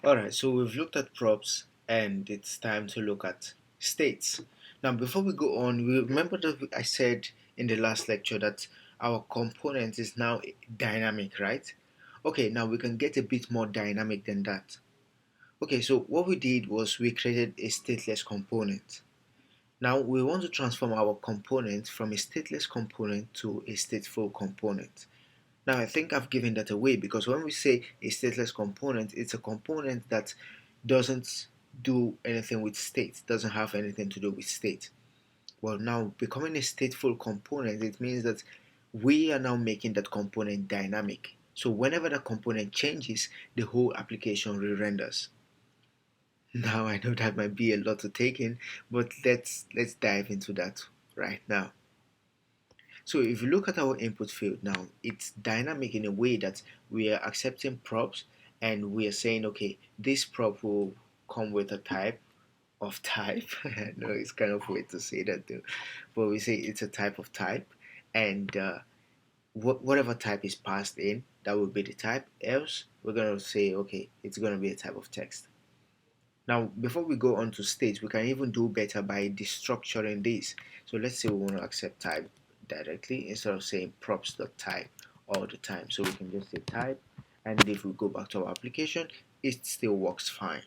Alright, so we've looked at props and it's time to look at states. Now, before we go on, we remember that I said in the last lecture that our component is now dynamic, right? Okay, now we can get a bit more dynamic than that. Okay, so what we did was we created a stateless component. Now we want to transform our component from a stateless component to a stateful component. Now I think I've given that away because when we say a stateless component, it's a component that doesn't do anything with state, doesn't have anything to do with state. Well, now becoming a stateful component, it means that we are now making that component dynamic. So whenever that component changes, the whole application re-renders. Now I know that might be a lot to take in, but let's dive into that right now. So if you look at our input field now, it's dynamic in a way that we are accepting props and we are saying, okay, this prop will come with a type of type. No, it's kind of weird to say that though, but we say it's a type of type, and whatever type is passed in, that will be the type. Else, we're gonna say, okay, it's gonna be a type of text. Now, before we go on to state, we can even do better by destructuring this. So let's say we want to accept type directly instead of saying props.type all the time. So we can just say type, and if we go back to our application, it still works fine.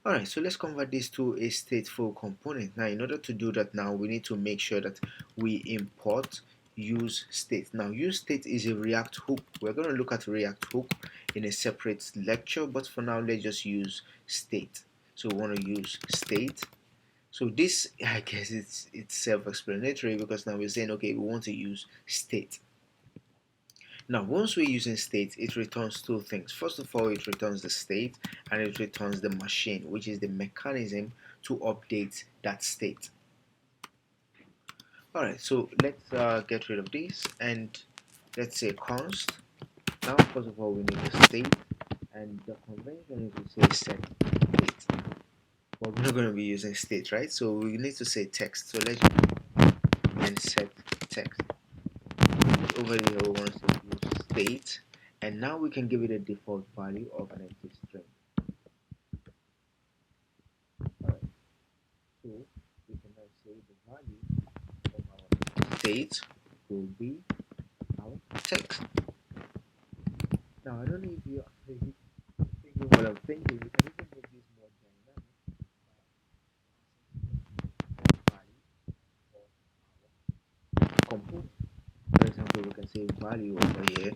Alright, so let's convert this to a stateful component. Now, in order to do that now, we need to make sure that we import use state. Now, use state is a React hook. We're going to look at React hook in a separate lecture, but for now, let's just use state. So we want to use state. So this, I guess it's self-explanatory because now we're saying, okay, we want to use state. Now, once we're using state, it returns two things. First of all, it returns the state and it returns the machine, which is the mechanism to update that state. Alright, so let's get rid of this and let's say const. Now, first of all, we need a state, and the convention is to say set state. But we're not going to be using state, right? So we need to say text. So let's and set text. Over here, we want to use state, and now we can give it a default value of an empty string. Alright, so we can now say the value of our state will be our text. Now, I don't know if you're actually thinking what I'm thinking. We can even make this more dynamic by value of our component. For example, we can say value over here.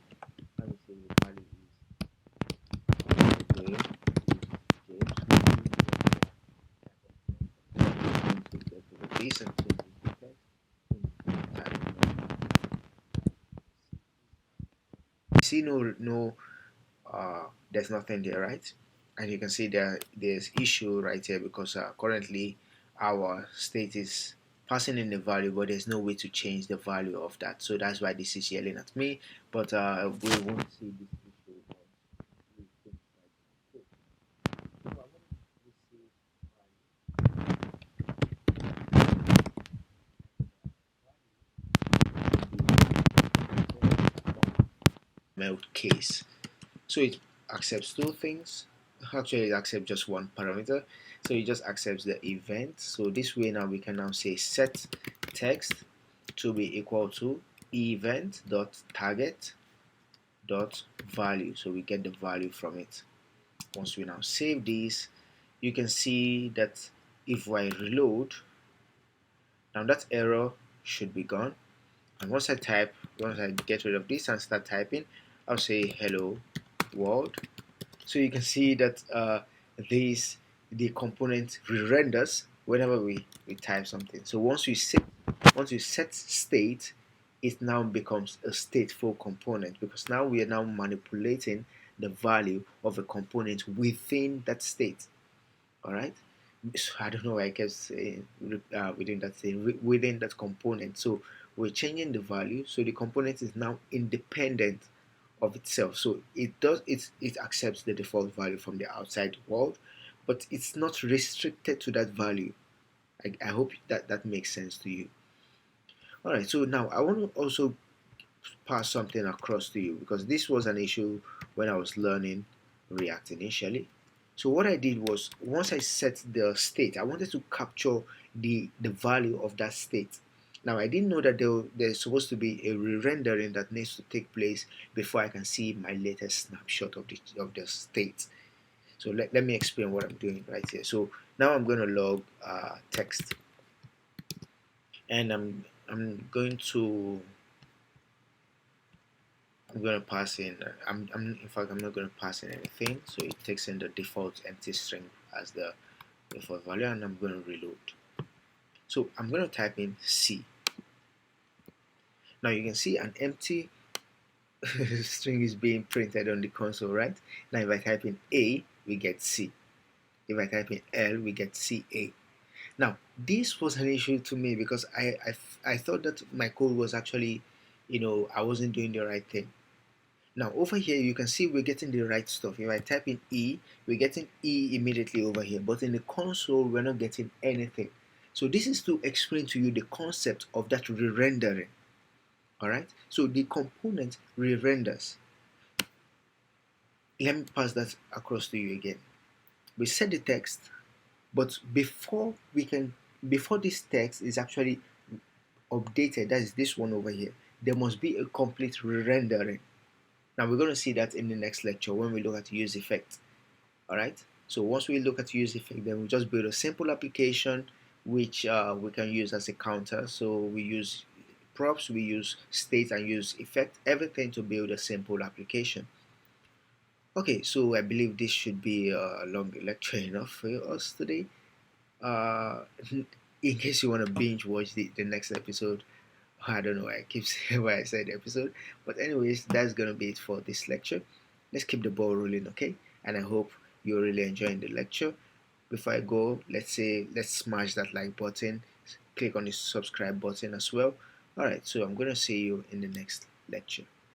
Let me say the value is James. See no there's nothing there, right? And you can see there's issue right here because currently our state is passing in the value, but there's no way to change the value of that. So that's why this is yelling at me, but we won't see this issue once we finish writing code. So I want to receive melt case. So it accepts two things. Actually, it accepts just one parameter. So it just accepts the event. So this way now we can now say set text to be equal to event dot target dot value. So we get the value from it. Once we now save this, you can see that if I reload, now that error should be gone. And once I get rid of this and start typing, I'll say hello world. So you can see that the component re-renders whenever we type something. So once you set state, it now becomes a stateful component because now we are now manipulating the value of a component within that state. All right. So I don't know why I kept saying within that thing, within that component. So we're changing the value, so the component is now independent of itself. So it accepts the default value from the outside world, but it's not restricted to that value. I hope that makes sense to you. All right. So now I want to also pass something across to you because this was an issue when I was learning React initially. So what I did was, once I set the state, I wanted to capture the value of that state. Now I didn't know that there's supposed to be a re-rendering that needs to take place before I can see my latest snapshot of the state. So let me explain what I'm doing right here. So now I'm going to log text, and I'm going to pass in. In fact, I'm not going to pass in anything. So it takes in the default empty string as the default value, and I'm going to reload. So I'm going to type in C. Now you can see an empty string is being printed on the console, right? Now if I type in A, we get C. If I type in L, we get CA. Now this was an issue to me because I thought that my code was actually, I wasn't doing the right thing. Now over here you can see we're getting the right stuff. If I type in E, we're getting E immediately over here, but in the console we're not getting anything. So this is to explain to you the concept of that re-rendering. Alright, so the component re-renders. Let me pass that across to you again. We set the text, but before this text is actually updated, that is this one over here, there must be a complete re-rendering. Now we're going to see that in the next lecture when we look at use effect. Alright, so once we look at use effect, then we just build a simple application which we can use as a counter. So we use props, we use state, and use effect, everything to build a simple application. Okay, so I believe this should be a long lecture enough for us today. Uh, in case you want to binge watch the next episode, I don't know why I keep saying why I said episode, but anyways, that's gonna be it for this lecture. Let's keep the ball rolling, okay? And I hope you're really enjoying the lecture. Before I go, let's smash that like button, click on the subscribe button as well. Alright, so I'm gonna see you in the next lecture.